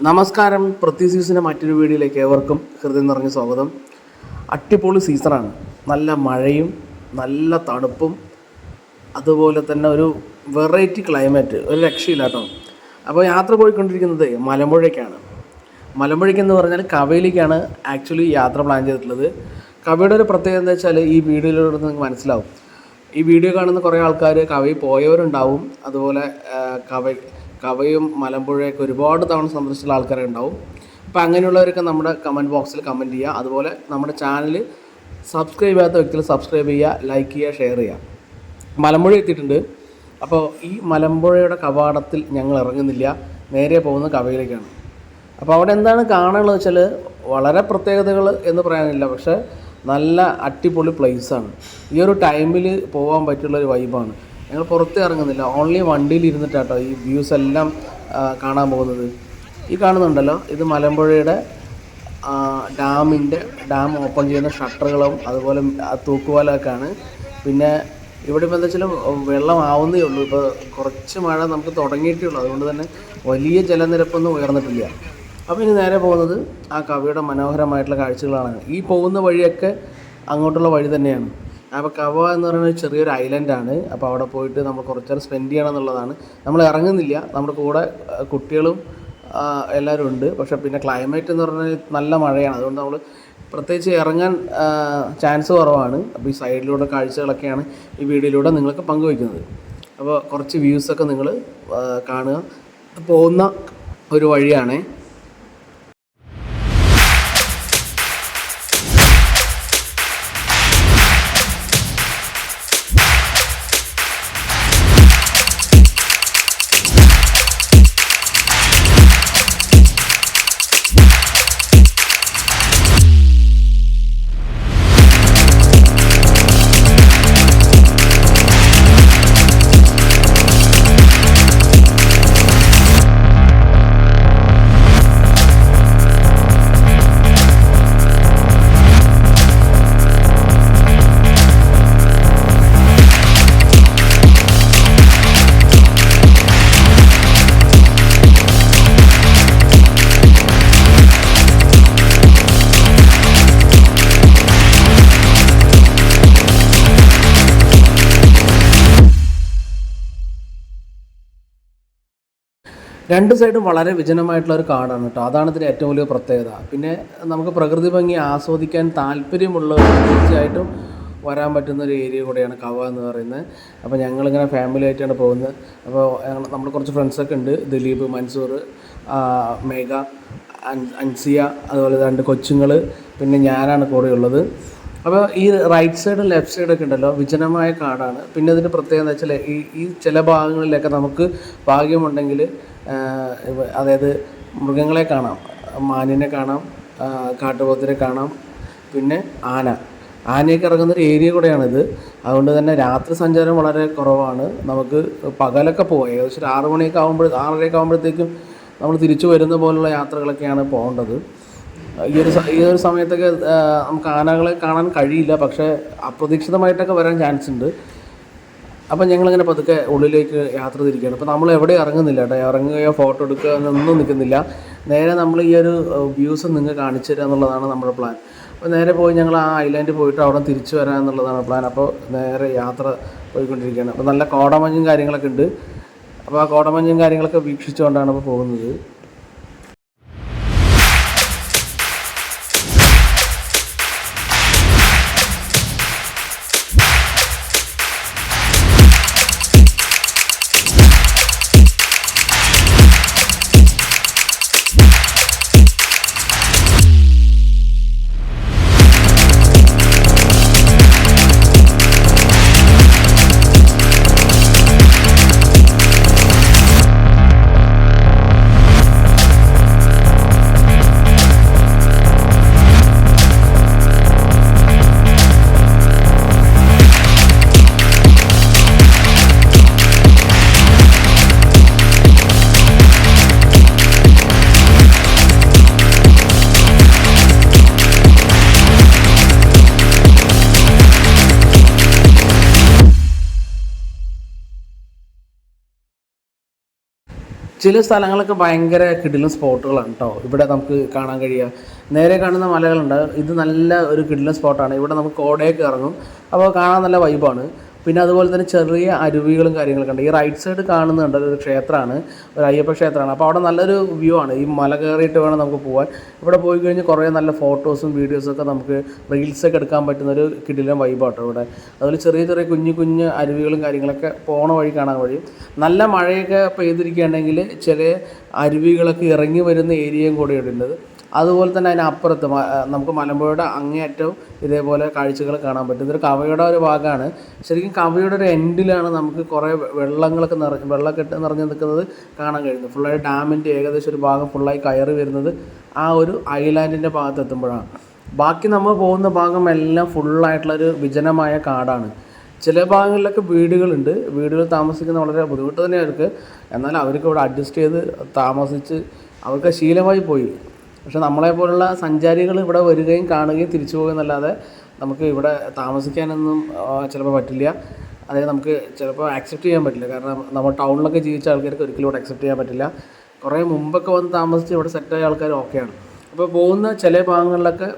നമസ്കാരം. പൃഥ്വി സീസണിൻ്റെ മറ്റൊരു വീഡിയോയിലേക്ക് ഏവർക്കും ഹൃദയം നിറഞ്ഞ സ്വാഗതം. അടിപൊളി സീസണാണ്. നല്ല മഴയും നല്ല തണുപ്പും അതുപോലെ തന്നെ ഒരു വെറൈറ്റി ക്ലൈമറ്റ്, ഒരു രക്ഷയില്ല കേട്ടോ. അപ്പോൾ യാത്ര പോയിക്കൊണ്ടിരിക്കുന്നത് മലമ്പുഴയ്ക്കാണ്. മലമ്പുഴയ്ക്കെന്ന് പറഞ്ഞാൽ കവയിലേക്കാണ് ആക്ച്വലി യാത്ര പ്ലാൻ ചെയ്തിട്ടുള്ളത്. കവയുടെ ഒരു പ്രത്യേകത എന്താ വെച്ചാൽ ഈ വീഡിയോയിലൂടെ നിങ്ങൾക്ക് മനസ്സിലാവും. ഈ വീഡിയോ കാണുന്ന കുറേ ആൾക്കാർ കവയിൽ പോയവരുണ്ടാവും, അതുപോലെ കവയും മലമ്പുഴയൊക്കെ ഒരുപാട് തവണ സന്ദർശിച്ചുള്ള ആൾക്കാരെ ഉണ്ടാവും. അപ്പോൾ അങ്ങനെയുള്ളവരൊക്കെ നമ്മുടെ കമൻറ്റ് ബോക്സിൽ കമൻറ്റ് ചെയ്യുക. അതുപോലെ നമ്മുടെ ചാനൽ സബ്സ്ക്രൈബ് ചെയ്യാത്ത വ്യക്തികൾ സബ്സ്ക്രൈബ് ചെയ്യുക, ലൈക്ക് ചെയ്യുക, ഷെയർ ചെയ്യുക. മലമ്പുഴ എത്തിയിട്ടുണ്ട്. അപ്പോൾ ഈ മലമ്പുഴയുടെ കവാടത്തിൽ ഞങ്ങൾ ഇറങ്ങുന്നില്ല, നേരെ പോകുന്ന കവയിലേക്കാണ്. അപ്പോൾ അവിടെ എന്താണ് കാണാനുള്ളത് വെച്ചാൽ വളരെ പ്രത്യേകതകൾ എന്ന് പറയാനില്ല, പക്ഷേ നല്ല അടിപൊളി പ്ലേസാണ്. ഈ ഒരു ടൈമിൽ പോകാൻ പറ്റുള്ളൊരു വൈബാണ്. ഞങ്ങൾ പുറത്ത് ഇറങ്ങുന്നില്ല, ഓൺലി വണ്ടിയിൽ ഇരുന്നിട്ടാട്ടോ ഈ വ്യൂസ് എല്ലാം കാണാൻ പോകുന്നത്. ഈ കാണുന്നുണ്ടല്ലോ, ഇത് മലമ്പുഴയുടെ ഡാം ഓപ്പൺ ചെയ്യുന്ന ഷട്ടറുകളും അതുപോലെ തൂക്കുപാലമൊക്കെയാണ്. പിന്നെ ഇവിടെ ഇപ്പോൾ എന്താ വെച്ചാൽ വെള്ളം ആവുന്നേ ഉള്ളൂ. ഇപ്പോൾ കുറച്ച് മഴ നമുക്ക് തുടങ്ങിയിട്ടേ ഉള്ളൂ, അതുകൊണ്ട് തന്നെ വലിയ ജലനിരപ്പൊന്നും ഉയർന്നിട്ടില്ല. അപ്പോൾ ഇനി നേരെ പോകുന്നത് ആ കവയുടെ മനോഹരമായിട്ടുള്ള കാഴ്ചകളാണ്. ഈ പോകുന്ന വഴിയൊക്കെ അങ്ങോട്ടുള്ള വഴി തന്നെയാണ്. അപ്പോൾ കവ എന്ന് പറയുന്നത് ചെറിയൊരു ഐലൻഡാണ്. അപ്പോൾ അവിടെ പോയിട്ട് നമ്മൾ കുറച്ച് നേരം സ്പെൻഡ് ചെയ്യണം എന്നുള്ളതാണ്. നമ്മൾ ഇറങ്ങുന്നില്ല, നമ്മുടെ കൂടെ കുട്ടികളും എല്ലാവരും ഉണ്ട്. പക്ഷേ പിന്നെ ക്ലൈമറ്റ് എന്ന് പറഞ്ഞാൽ നല്ല മഴയാണ്, അതുകൊണ്ട് നമ്മൾ പ്രത്യേകിച്ച് ഇറങ്ങാൻ ചാൻസ് കുറവാണ്. അപ്പോൾ ഈ സൈഡിലൂടെ കാഴ്ചകളൊക്കെയാണ് ഈ വീഡിയോയിലൂടെ നിങ്ങൾക്ക് പങ്കുവയ്ക്കുന്നത്. അപ്പോൾ കുറച്ച് വ്യൂസൊക്കെ നിങ്ങൾ കാണുക. പോകുന്ന ഒരു വഴിയാണേ. രണ്ട് സൈഡും വളരെ വിജനമായിട്ടുള്ള ഒരു കാടാണ് കേട്ടോ. അതാണ് ഇതിൻ്റെ ഏറ്റവും വലിയ പ്രത്യേകത. പിന്നെ നമുക്ക് പ്രകൃതി ഭംഗി ആസ്വദിക്കാൻ താല്പര്യമുള്ളവർ തീർച്ചയായിട്ടും വരാൻ പറ്റുന്ന ഒരു ഏരിയ കൂടെയാണ് കവ എന്ന് പറയുന്നത്. അപ്പോൾ ഞങ്ങളിങ്ങനെ ഫാമിലി ആയിട്ടാണ് പോകുന്നത്. അപ്പോൾ നമ്മൾ കുറച്ച് ഫ്രണ്ട്സൊക്കെ ഉണ്ട്, ദിലീപ്, മൻസൂർ, മേഘ, അൻസിയ, അതുപോലെ 2 കൊച്ചുങ്ങൾ, പിന്നെ ഞാനാണ് കൂടെയുള്ളത്. അപ്പോൾ ഈ റൈറ്റ് സൈഡും ലെഫ്റ്റ് സൈഡൊക്കെ ഉണ്ടല്ലോ വിജനമായ കാടാണ്. പിന്നെ ഇതിൻ്റെ പ്രത്യേകത എന്ന് വെച്ചാൽ ഈ ചില ഭാഗങ്ങളിലൊക്കെ നമുക്ക് ഭാഗ്യമുണ്ടെങ്കിൽ അതായത് മൃഗങ്ങളെ കാണാം, മാനിനെ കാണാം, കാട്ടുപോത്തിനെ കാണാം, പിന്നെ ആനയൊക്കെ ഇറങ്ങുന്നൊരു ഏരിയ കൂടെയാണിത്. അതുകൊണ്ട് തന്നെ രാത്രി സഞ്ചാരം വളരെ കുറവാണ്. നമുക്ക് പകലൊക്കെ പോകാം. ഏകദേശം ഒരു 6 മണിയൊക്കെ 6:30 ആകുമ്പോഴത്തേക്കും നമ്മൾ തിരിച്ചു വരുന്ന പോലുള്ള യാത്രകളൊക്കെയാണ് പോകേണ്ടത്. ഈ ഒരു സമയത്തൊക്കെ നമുക്ക് ആനകളെ കാണാൻ കഴിയില്ല, പക്ഷേ അപ്രതീക്ഷിതമായിട്ടൊക്കെ വരാൻ ചാൻസ് ഉണ്ട്. അപ്പം ഞങ്ങളിങ്ങനെ പതുക്കെ ഉള്ളിലേക്ക് യാത്ര തിരിക്കുകയാണ്. അപ്പോൾ നമ്മൾ എവിടെ ഇറങ്ങുന്നില്ല കേട്ടോ, ഇറങ്ങുകയോ ഫോട്ടോ എടുക്കുക എന്നൊന്നും നിൽക്കുന്നില്ല. നേരെ നമ്മൾ ഈ ഒരു വ്യൂസ് നിങ്ങൾക്ക് കാണിച്ചു തരിക എന്നുള്ളതാണ് നമ്മുടെ പ്ലാൻ. അപ്പോൾ നേരെ പോയി ഞങ്ങൾ ആ ഐലാൻഡിൽ പോയിട്ട് അവിടെ തിരിച്ചു വരാൻ എന്നുള്ളതാണ് പ്ലാൻ. അപ്പോൾ നേരെ യാത്ര പോയിക്കൊണ്ടിരിക്കുകയാണ്. അപ്പോൾ നല്ല കോടമഞ്ഞും കാര്യങ്ങളൊക്കെ ഉണ്ട്. അപ്പോൾ ആ കോടമഞ്ഞും കാര്യങ്ങളൊക്കെ വീക്ഷിച്ചുകൊണ്ടാണ് ഇപ്പോൾ പോകുന്നത്. ചില സ്ഥലങ്ങളൊക്കെ ഭയങ്കര കിടിലൻ സ്പോട്ടുകളാണ് കേട്ടോ ഇവിടെ നമുക്ക് കാണാൻ കഴിയുക. നേരെ കാണുന്ന മലകളുണ്ട്, ഇത് നല്ല ഒരു കിടിലൻ സ്പോട്ടാണ്. ഇവിടെ നമുക്ക് കോടയൊക്കെ ഇറങ്ങും, അപ്പോൾ കാണാൻ നല്ല വൈബാണ്. പിന്നെ അതുപോലെ തന്നെ ചെറിയ അരുവികളും കാര്യങ്ങളൊക്കെ ഉണ്ട്. ഈ റൈറ്റ് സൈഡ് കാണുന്നുണ്ട് ഒരു ക്ഷേത്രമാണ്, ഒരു അയ്യപ്പ ക്ഷേത്രമാണ്. അപ്പോൾ അവിടെ നല്ലൊരു വ്യൂ ആണ്. ഈ മല കയറിയിട്ട് വേണം നമുക്ക് പോകാൻ. ഇവിടെ പോയി കഴിഞ്ഞ് കുറേ നല്ല ഫോട്ടോസും വീഡിയോസൊക്കെ നമുക്ക് റീൽസൊക്കെ എടുക്കാൻ പറ്റുന്നൊരു കിടിലൻ വൈബാട്ടോ ഇവിടെ. അതുപോലെ ചെറിയ ചെറിയ കുഞ്ഞു കുഞ്ഞ് അരുവികളും കാര്യങ്ങളൊക്കെ പോണ വഴി കാണാൻ കഴിയും. നല്ല മഴയൊക്കെ പെയ്തിരിക്കുകയാണെങ്കിൽ ചില അരുവികളൊക്കെ ഇറങ്ങി വരുന്ന ഏരിയയും കൂടെ ഉണ്ട്. അതുപോലെ തന്നെ അതിനപ്പുറത്ത് നമുക്ക് മലമ്പുഴയുടെ അങ്ങേയറ്റവും ഇതേപോലെ കാഴ്ചകൾ കാണാൻ പറ്റും. ഇതൊരു കവയുടെ ഒരു ഭാഗമാണ്. ശരിക്കും കവയുടെ ഒരു എൻഡിലാണ് നമുക്ക് കുറേ വെള്ളങ്ങളൊക്കെ വെള്ളക്കെട്ട് നിറഞ്ഞു നിൽക്കുന്നത് കാണാൻ കഴിയുന്നത്. ഫുള്ളായി ഡാമിൻ്റെ ഏകദേശം ഒരു ഭാഗം ഫുള്ളായി കയറി വരുന്നത് ആ ഒരു ഐലാൻഡിൻ്റെ ഭാഗത്ത് എത്തുമ്പോഴാണ്. ബാക്കി നമ്മൾ പോകുന്ന ഭാഗം എല്ലാം ഫുള്ളായിട്ടുള്ളൊരു വിജനമായ കാടാണ്. ചില ഭാഗങ്ങളിലൊക്കെ വീടുകളുണ്ട്. വീടുകൾ താമസിക്കുന്ന വളരെ ബുദ്ധിമുട്ട് തന്നെ അവർക്ക്. എന്നാൽ അവർക്ക് ഇവിടെ അഡ്ജസ്റ്റ് ചെയ്ത് താമസിച്ച് അവർക്ക് ശീലമായി പോയി. പക്ഷെ നമ്മളെപ്പോലുള്ള സഞ്ചാരികൾ ഇവിടെ വരികയും കാണുകയും തിരിച്ചു പോകുകയെന്നല്ലാതെ നമുക്ക് ഇവിടെ താമസിക്കാനൊന്നും ചിലപ്പോൾ പറ്റില്ല. അതായത് നമുക്ക് ചിലപ്പോൾ ആക്സെപ്റ്റ് ചെയ്യാൻ പറ്റില്ല. കാരണം നമ്മൾ ടൗണിലൊക്കെ ജീവിച്ച ആൾക്കാർക്ക് ഒരിക്കലും ഇവിടെ ആക്സെപ്റ്റ് ചെയ്യാൻ പറ്റില്ല. കുറേ മുമ്പൊക്കെ വന്ന് താമസിച്ച് ഇവിടെ സെറ്റായ ആൾക്കാർ ഓക്കെയാണ്. അപ്പോൾ പോകുന്ന ചില ഭാഗങ്ങളിലൊക്കെ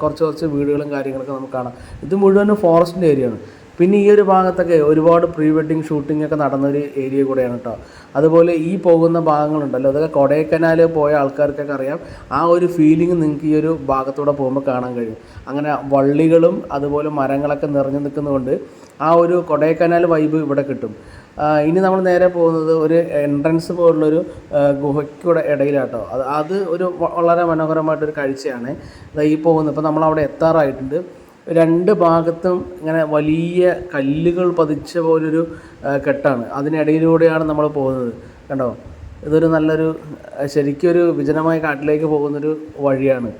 കുറച്ച് വീടുകളും കാര്യങ്ങളൊക്കെ നമുക്ക് കാണാം. ഇത് മുഴുവനും ഫോറസ്റ്റിൻ്റെ ഏരിയയാണ്. പിന്നെ ഈ ഒരു ഭാഗത്തൊക്കെ ഒരുപാട് പ്രീ വെഡ്ഡിങ് ഷൂട്ടിംഗ് ഒക്കെ നടന്നൊരു ഏരിയ കൂടെയാണ് കേട്ടോ. അതുപോലെ ഈ പോകുന്ന ഭാഗങ്ങളുണ്ടല്ലോ, അതൊക്കെ കൊടൈക്കനാൽ പോയ ആൾക്കാർക്കൊക്കെ അറിയാം. ആ ഒരു ഫീലിംഗ് നിങ്ങൾക്ക് ഈ ഒരു ഭാഗത്തൂടെ പോകുമ്പോൾ കാണാൻ കഴിയും. അങ്ങനെ വള്ളികളും അതുപോലെ മരങ്ങളൊക്കെ നിറഞ്ഞു നിൽക്കുന്നതുകൊണ്ട് ആ ഒരു കൊടൈക്കനാൽ വൈബ് ഇവിടെ കിട്ടും. ഇനി നമ്മൾ നേരെ പോകുന്നത് ഒരു എൻട്രൻസ് പോലുള്ളൊരു ഗുഹയ്ക്കൂടെ ഇടയിലാട്ടോ. അത് ഒരു വളരെ മനോഹരമായിട്ടൊരു കാഴ്ചയാണ് ഈ പോകുന്നത്. ഇപ്പോൾ നമ്മളവിടെ എത്താറായിട്ടുണ്ട്. രണ്ട് ഭാഗത്തും ഇങ്ങനെ വലിയ കല്ലുകൾ പതിച്ച പോലൊരു കെട്ടാണ്. അതിനിടയിലൂടെയാണ് നമ്മൾ പോകുന്നത്. കണ്ടോ, ഇതൊരു നല്ലൊരു ശരിക്കും ഒരു വിജനമായ കാട്ടിലേക്ക് പോകുന്നൊരു വഴിയാണ്.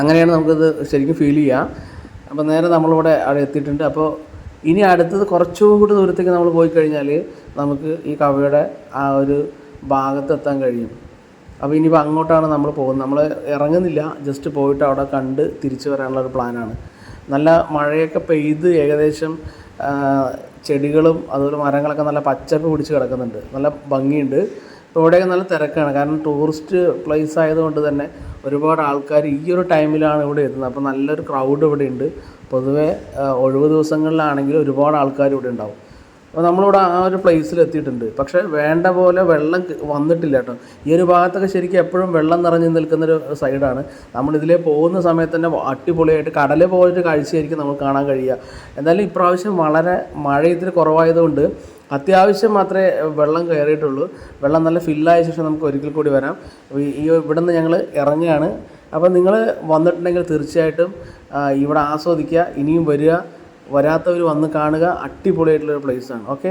അങ്ങനെയാണ് നമുക്കിത് ശരിക്കും ഫീൽ ചെയ്യുക. അപ്പോൾ നേരെ നമ്മളിവിടെ അവിടെ എത്തിയിട്ടുണ്ട്. അപ്പോൾ ഇനി അടുത്തത് കുറച്ചും കൂടി ദൂരത്തേക്ക് നമ്മൾ പോയി കഴിഞ്ഞാൽ നമുക്ക് ഈ കവയുടെ ആ ഒരു ഭാഗത്തെത്താൻ കഴിയും. അപ്പോൾ ഇനിയിപ്പോൾ അങ്ങോട്ടാണ് നമ്മൾ പോകുന്നത്. നമ്മൾ ഇറങ്ങുന്നില്ല, ജസ്റ്റ് പോയിട്ട് അവിടെ കണ്ട് തിരിച്ചു വരാനുള്ള ഒരു പ്ലാനാണ്. നല്ല മഴയൊക്കെ പെയ്ത് ഏകദേശം ചെടികളും അതുപോലെ മരങ്ങളൊക്കെ നല്ല പച്ചപ്പ് പിടിച്ച് കിടക്കുന്നുണ്ട്. നല്ല ഭംഗിയുണ്ട്. ഇവിടെയൊക്കെ നല്ല തിരക്കാണ്. കാരണം ടൂറിസ്റ്റ് പ്ലേസ് ആയതുകൊണ്ട് തന്നെ ഒരുപാട് ആൾക്കാർ ഈ ഒരു ടൈമിലാണ് ഇവിടെ എത്തുന്നത്. അപ്പോൾ നല്ലൊരു ക്രൗഡ് ഇവിടെ ഉണ്ട്. പൊതുവേ ഒഴിവ് ദിവസങ്ങളിലാണെങ്കിൽ ഒരുപാട് ആൾക്കാർ ഇവിടെ ഉണ്ടാവും. അപ്പോൾ നമ്മളിവിടെ ആ ഒരു പ്ലേസിൽ എത്തിയിട്ടുണ്ട്. പക്ഷേ വേണ്ട പോലെ വെള്ളം വന്നിട്ടില്ല കേട്ടോ. ഈ ഒരു ഭാഗത്തൊക്കെ ശരിക്കും എപ്പോഴും വെള്ളം നിറഞ്ഞു നിൽക്കുന്നൊരു സൈഡാണ്. നമ്മളിതിലേ പോകുന്ന സമയത്ത് തന്നെ അടിപൊളിയായിട്ട് കടൽ പോലൊരു കാഴ്ചയായിരിക്കും നമുക്ക് കാണാൻ കഴിയുക. എന്തായാലും ഇപ്രാവശ്യം വളരെ മഴ ഇത്തിരി കുറവായതുകൊണ്ട് അത്യാവശ്യം മാത്രമേ വെള്ളം കയറിയിട്ടുള്ളൂ. വെള്ളം നല്ല ഫില്ലായ ശേഷം നമുക്ക് ഒരിക്കൽ കൂടി വരാം. ഇവിടെ നിന്ന് ഞങ്ങൾ ഇറങ്ങുകയാണ്. അപ്പോൾ നിങ്ങൾ വന്നിട്ടുണ്ടെങ്കിൽ തീർച്ചയായിട്ടും ഇവിടെ ആസ്വദിക്കുക. ഇനിയും വരിക. വരാത്തവർ വന്ന് കാണുക. അടിപൊളിയായിട്ടുള്ളൊരു പ്ലേസാണ്. ഓക്കെ.